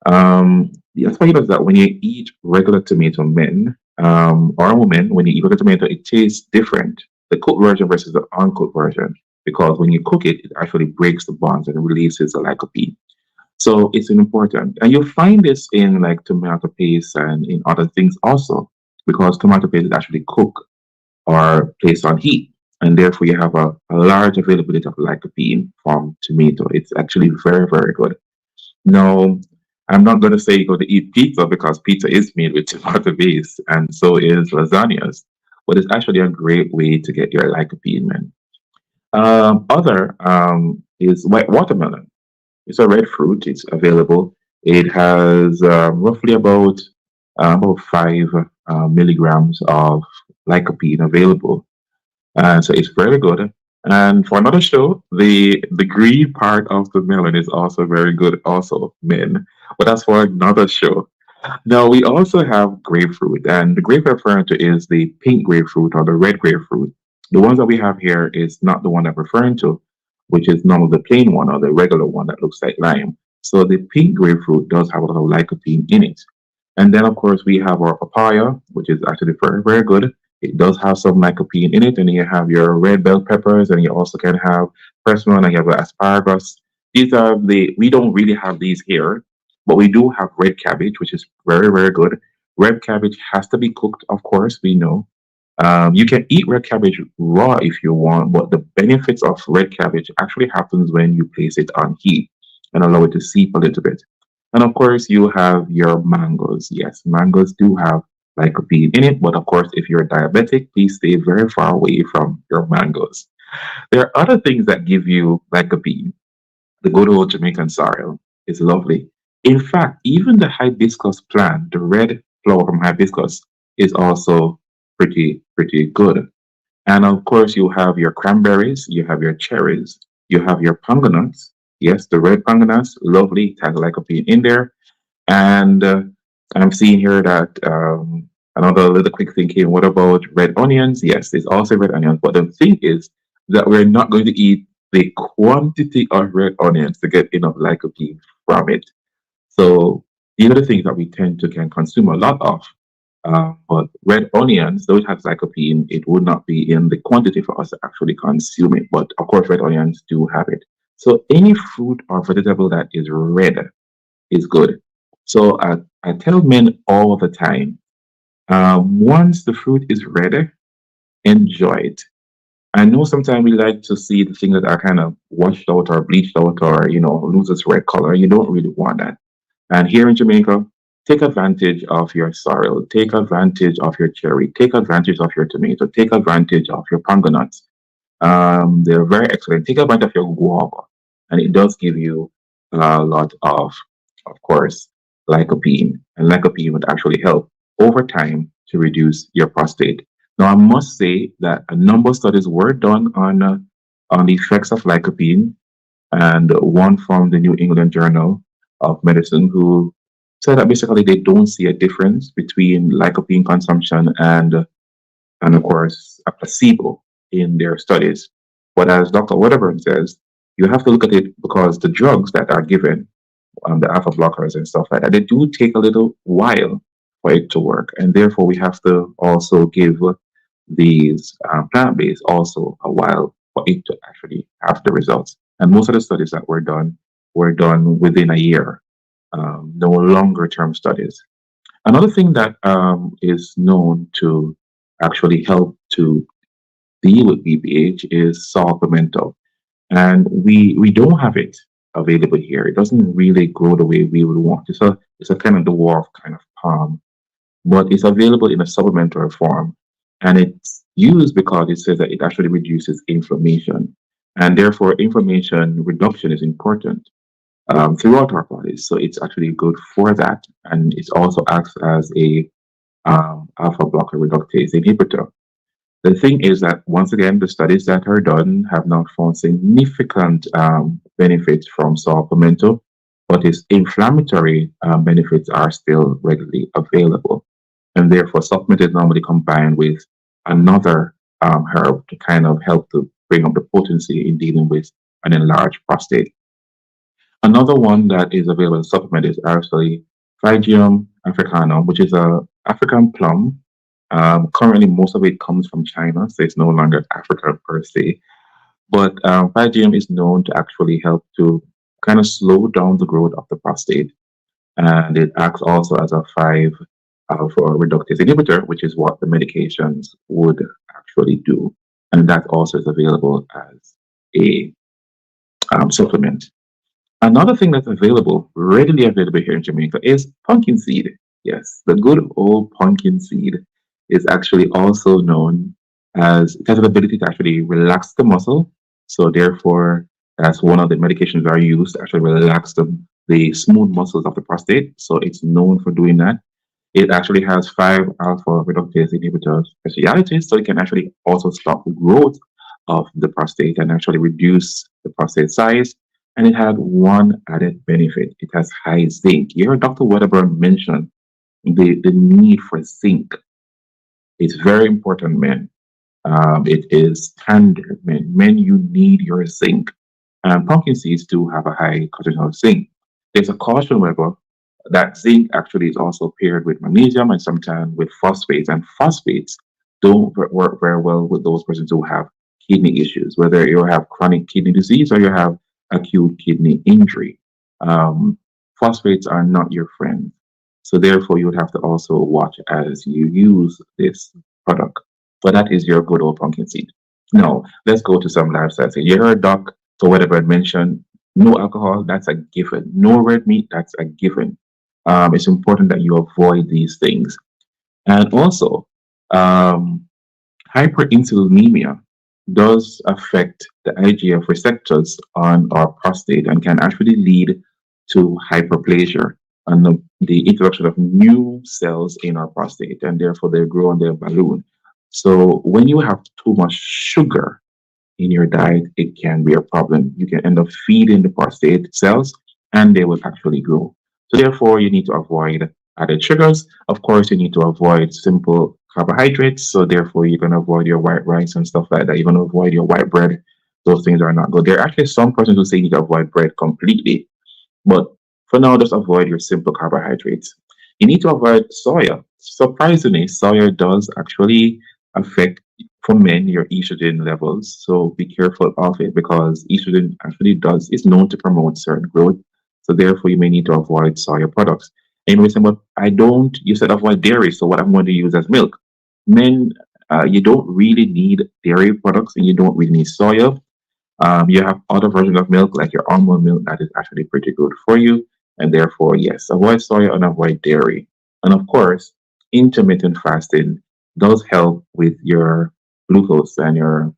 The other thing is that when you eat regular tomato, men or women, when you eat regular tomato, it tastes different. The cooked version versus the uncooked version, because when you cook it, it actually breaks the bonds and releases the lycopene. So it's important, and you'll find this in like tomato paste and in other things also, because tomato paste is actually cooked or placed on heat, and therefore you have a large availability of lycopene from tomato. It's actually very, very good. No, I'm not going to say go to eat pizza, because pizza is made with tomato base, and so is lasagnas. But it's actually a great way to get your lycopene, man. Other is white watermelon. It's a red fruit. It's available. It has roughly about 5 milligrams of lycopene available, and so it's very good. And for another show, the green part of the melon is also very good, also, men. But that's for another show. Now we also have grapefruit, and the grape I'm referring to is the pink grapefruit or the red grapefruit. The ones that we have here is not the one I'm referring to, which is none of the plain one or the regular one that looks like lime. So the pink grapefruit does have a lot of lycopene in it. And then, of course, we have our papaya, which is actually very, very good. It does have some lycopene in it. And then you have your red bell peppers, and you also can have persimmon, and you have asparagus. We don't really have these here, but we do have red cabbage, which is very, very good. Red cabbage has to be cooked, of course, we know. You can eat red cabbage raw if you want, but the benefits of red cabbage actually happens when you place it on heat and allow it to seep a little bit. And of course, you have your mangoes. Yes, mangoes do have lycopene in it, but of course, if you're diabetic, please stay very far away from your mangoes. There are other things that give you lycopene. The good old Jamaican sorrel is lovely. In fact, even the hibiscus plant, the red flower from hibiscus, is also pretty good. And of course, you have your cranberries, you have your cherries, you have your panganuts. Yes, the red panganuts, lovely, it has lycopene in there. And I'm seeing here that another little quick thinking, what about red onions? Yes, there's also red onions. But the thing is that we're not going to eat the quantity of red onions to get enough lycopene from it. So these are the things that we tend to can consume a lot of. But red onions, though it has lycopene, it would not be in the quantity for us to actually consume it. But of course, red onions do have it. So any fruit or vegetable that is red is good. So I tell men all the time, once the fruit is red, enjoy it. I know sometimes we like to see the things that are kind of washed out or bleached out or, lose its red color. You don't really want that. And here in Jamaica, take advantage of your sorrel, take advantage of your cherry, take advantage of your tomato, take advantage of your panganuts. They're very excellent. Take advantage of your guava, and it does give you a lot of course, lycopene. And lycopene would actually help over time to reduce your prostate. Now, I must say that a number of studies were done on the effects of lycopene, and one from the New England Journal of Medicine, who said that basically they don't see a difference between lycopene consumption and of course a placebo in their studies. But as Dr. Wedderburn says, you have to look at it because the drugs that are given, the alpha blockers and stuff like that, they do take a little while for it to work, and therefore we have to also give these plant-based also a while for it to actually have the results. And most of the studies that were done within a year, no longer term studies. Another thing that is known to actually help to deal with BPH is saw pimento. And we don't have it available here. It doesn't really grow the way we would want. It's a kind of dwarf kind of palm, but it's available in a supplementary form. And it's used because it says that it actually reduces inflammation. And therefore, inflammation reduction is important throughout our bodies. So it's actually good for that. And it also acts as a alpha blocker reductase inhibitor. The thing is that, once again, the studies that are done have not found significant benefits from saw palmetto, but its inflammatory benefits are still readily available. And therefore, supplement is normally combined with another herb to kind of help to bring up the potency in dealing with an enlarged prostate. Another one that is available in supplement is actually Phygium africanum, which is a African plum. Currently, most of it comes from China, so it's no longer Africa per se. But Phygium is known to actually help to kind of slow down the growth of the prostate, and it acts also as a 5-alpha reductase inhibitor, which is what the medications would actually do, and that also is available as a supplement. Another thing that's available, readily available here in Jamaica, is pumpkin seed. Yes, the good old pumpkin seed is actually also known as, it has an ability to actually relax the muscle. So therefore, that's one of the medications that are used to actually relax the smooth muscles of the prostate. So it's known for doing that. It actually has 5-alpha reductase inhibitor specialities, so it can actually also stop the growth of the prostate and actually reduce the prostate size. And it had one added benefit. It has high zinc. You heard Dr. Wedderburn mention the need for zinc. It's very important, men. It is standard, men. Men, you need your zinc. And pumpkin seeds do have a high concentration of zinc. There's a caution, however, that zinc actually is also paired with magnesium and sometimes with phosphates. And phosphates don't work very well with those persons who have kidney issues, whether you have chronic kidney disease or you have acute kidney injury. Phosphates are not your friend. So therefore, you would have to also watch as you use this product. But that is your good old pumpkin seed. Now, let's go to some lifestyle. You heard Doc, so whatever I mentioned, no alcohol, that's a given. No red meat, that's a given. It's important that you avoid these things. And also, hyperinsulinemia does affect the IGF receptors on our prostate and can actually lead to hyperplasia and the introduction of new cells in our prostate, and therefore they grow and they balloon. So when you have too much sugar in your diet, it can be a problem. You can end up feeding the prostate cells and they will actually grow. So therefore, you need to avoid added sugars. Of course, you need to avoid simple carbohydrates. So therefore, you're going to avoid your white rice and stuff like that. You're going to avoid your white bread. Those things are not good. There are actually some persons who say you need to avoid bread completely. But for now, just avoid your simple carbohydrates. You need to avoid soya. Surprisingly, soya does actually affect, for men, your estrogen levels. So be careful of it because estrogen actually is known to promote certain growth. So therefore, you may need to avoid soya products. And you may say, but you said avoid dairy, so what I'm going to use as milk. Men, you don't really need dairy products and you don't really need soya. You have other versions of milk, like your almond milk, that is actually pretty good for you. And therefore, yes, avoid soya and avoid dairy. And of course, intermittent fasting does help with your glucose and your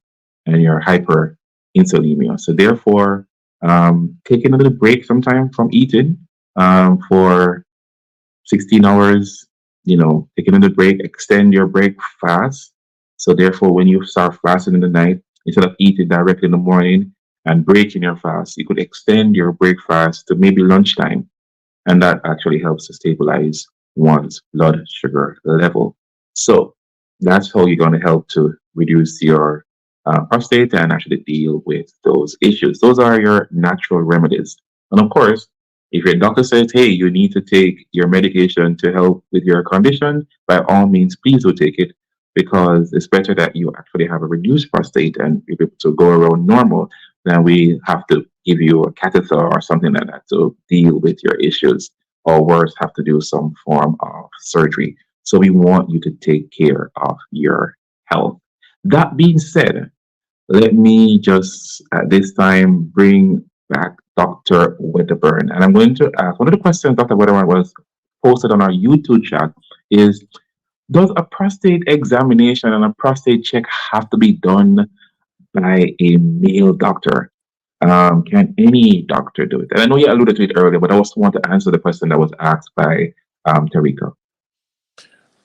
hyperinsulinemia. So therefore, taking a little break sometime from eating for 16 hours, taking a little break, extend your break fast. So therefore, when you start fasting in the night, instead of eating directly in the morning and breaking your fast, you could extend your break fast to maybe lunchtime. And that actually helps to stabilize one's blood sugar level. So that's how you're going to help to reduce your prostate and actually deal with those issues. Those are your natural remedies. And of course, if your doctor says, hey, you need to take your medication to help with your condition, by all means, please do take it, because it's better that you actually have a reduced prostate and be able to go around normal than we have to give you a catheter or something like that to deal with your issues, or worse, have to do some form of surgery. So we want you to take care of your health. That being said, let me just at this time bring back Dr. Wedderburn. And I'm going to ask, one of the questions Dr. Wedderburn was posted on our YouTube chat is, does a prostate examination and a prostate check have to be done by a male doctor? Can any doctor do it? And I know you alluded to it earlier, but I also want to answer the question that was asked by Tarika.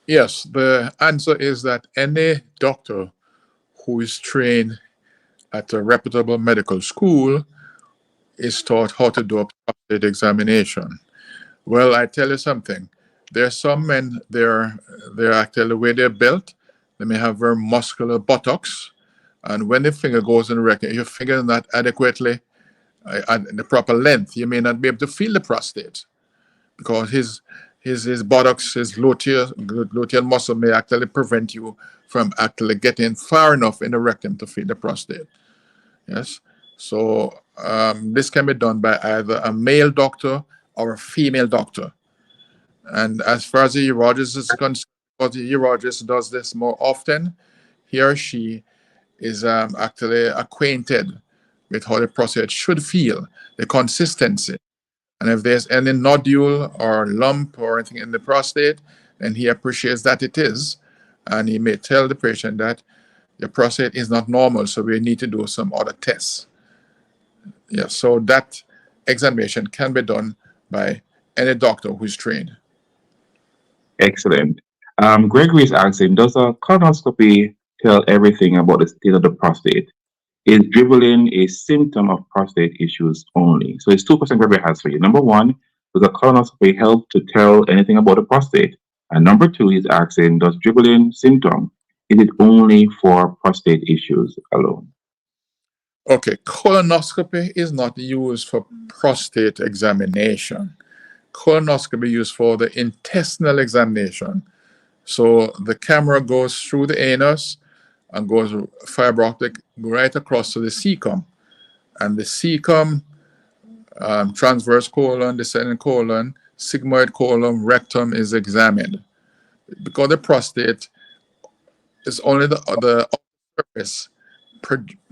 Yes, the answer is that any doctor who is trained at a reputable medical school is taught how to do a prostate examination. Well, I tell you something. There are some men, they're actually the way they're built. They may have very muscular buttocks, and when the finger goes in the rectum, if your finger is not adequately at the proper length, you may not be able to feel the prostate because his buttocks, his gluteal muscle may actually prevent you from actually getting far enough in the rectum to feel the prostate. Yes. So this can be done by either a male doctor or a female doctor. And as far as the urologist is concerned, because the urologist does this more often, he or she is actually acquainted with how the prostate should feel, the consistency. And if there's any nodule or lump or anything in the prostate, then he appreciates that it is. And he may tell the patient that your prostate is not normal, so we need to do some other tests. Yeah, so that examination can be done by any doctor who's trained. Excellent. Gregory is asking, does a colonoscopy tell everything about the state of the prostate? Is dribbling a symptom of prostate issues only? So it's 2% Gregory has for you. Number one, does a colonoscopy help to tell anything about the prostate? And number two, he's asking, does dribbling symptom, is it only for prostate issues alone? Okay, colonoscopy is not used for prostate examination. Colonoscopy is used for the intestinal examination. So the camera goes through the anus and goes fiber optic right across to the cecum. And the cecum, transverse colon, descending colon, sigmoid colon, rectum is examined. Because the prostate is only the surface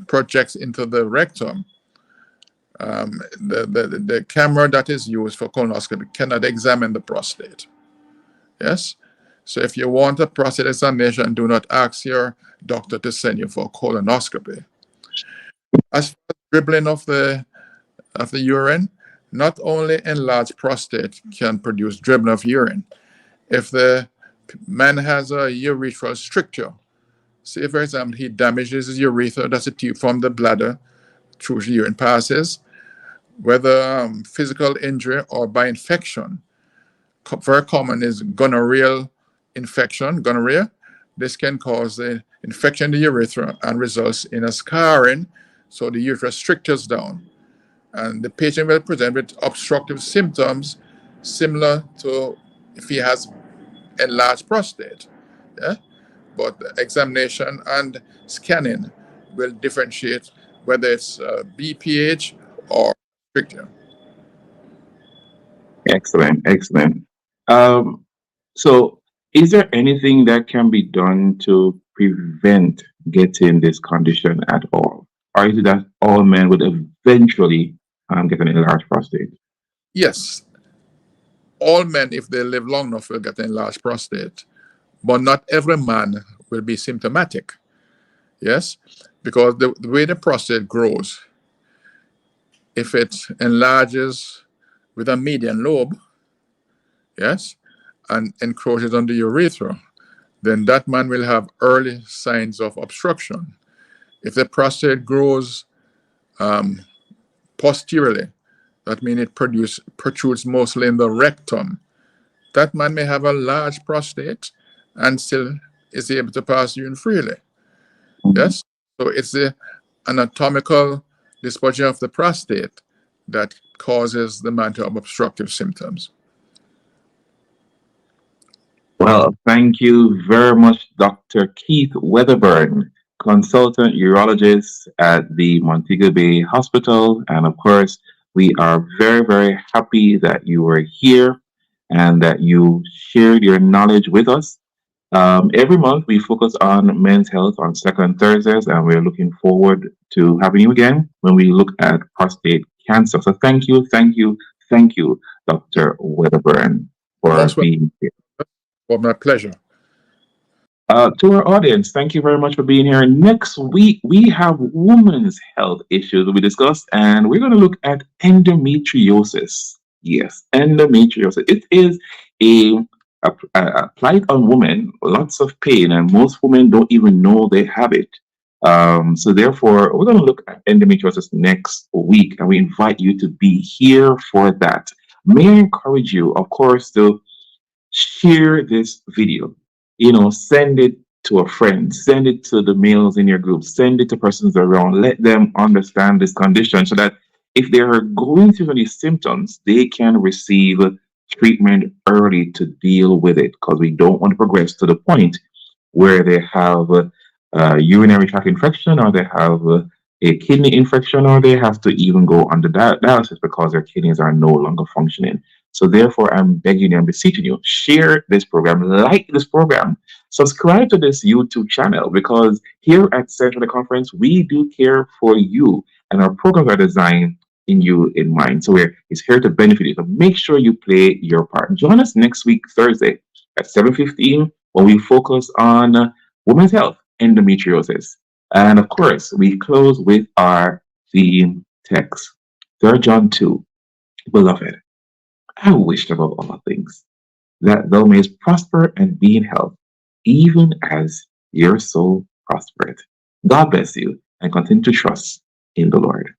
projects into the rectum. The camera that is used for colonoscopy cannot examine the prostate. Yes? So if you want a prostate examination, do not ask your doctor to send you for colonoscopy. As for dribbling of the urine, not only enlarged prostate can produce dribbling of urine. If the man has a urethral stricture, say for example he damages his urethra, that's a tube from the bladder through the urine passes, whether physical injury or by infection. Very common is gonorrheal infection, gonorrhea. This can cause an infection in the urethra and results in a scarring, so the urethra strictures down. And the patient will present with obstructive symptoms similar to if he has enlarged prostate. Yeah? But examination and scanning will differentiate whether it's BPH or stricture. Excellent, excellent. So is there anything that can be done to prevent getting this condition at all? Or is it that all men would eventually get an enlarged prostate? Yes. All men, if they live long enough, will get an enlarged prostate. But not every man will be symptomatic. Yes? Because the way the prostate grows, if it enlarges with a median lobe, yes, and encroaches on the urethra, then that man will have early signs of obstruction. If the prostate grows posteriorly, that means it protrudes mostly in the rectum, that man may have a large prostate and still is able to pass urine freely. Yes? So it's the anatomical dysplasia of the prostate that causes the man to have obstructive symptoms. Well, thank you very much, Dr. Keith Weatherburn, consultant urologist at the Montego Bay Hospital. And of course, we are very, very happy that you were here and that you shared your knowledge with us. Every month, we focus on men's health on second Thursdays, and we're looking forward to having you again when we look at prostate cancer. So thank you, Dr. Weatherburn, for being here. Well, my pleasure. To our audience, thank you very much for being here. Next week, we have women's health issues we discussed, and we're going to look at endometriosis. Yes, endometriosis. It is apply it on women, lots of pain, and most women don't even know they have it. So therefore, we're going to look at endometriosis next week, and we invite you to be here for that. May I encourage you, of course, to share this video. Send it to a friend, send it to the males in your group, send it to persons around, let them understand this condition so that if they are going through any symptoms, they can receive treatment early to deal with it, because we don't want to progress to the point where they have a urinary tract infection, or they have a kidney infection, or they have to even go under dialysis because their kidneys are no longer functioning. So therefore, I'm begging you and beseeching you, share this program, like this program, subscribe to this YouTube channel, because here at Center of the Conference, we do care for you, and our programs are designed in you in mind. So it's here to benefit you. So make sure you play your part. Join us next week, Thursday at 7:15, when we focus on women's health, endometriosis. And of course, we close with our theme text, 3 John 2. Beloved, I wish above all things that thou mayest prosper and be in health, even as your soul prospereth. God bless you, and continue to trust in the Lord.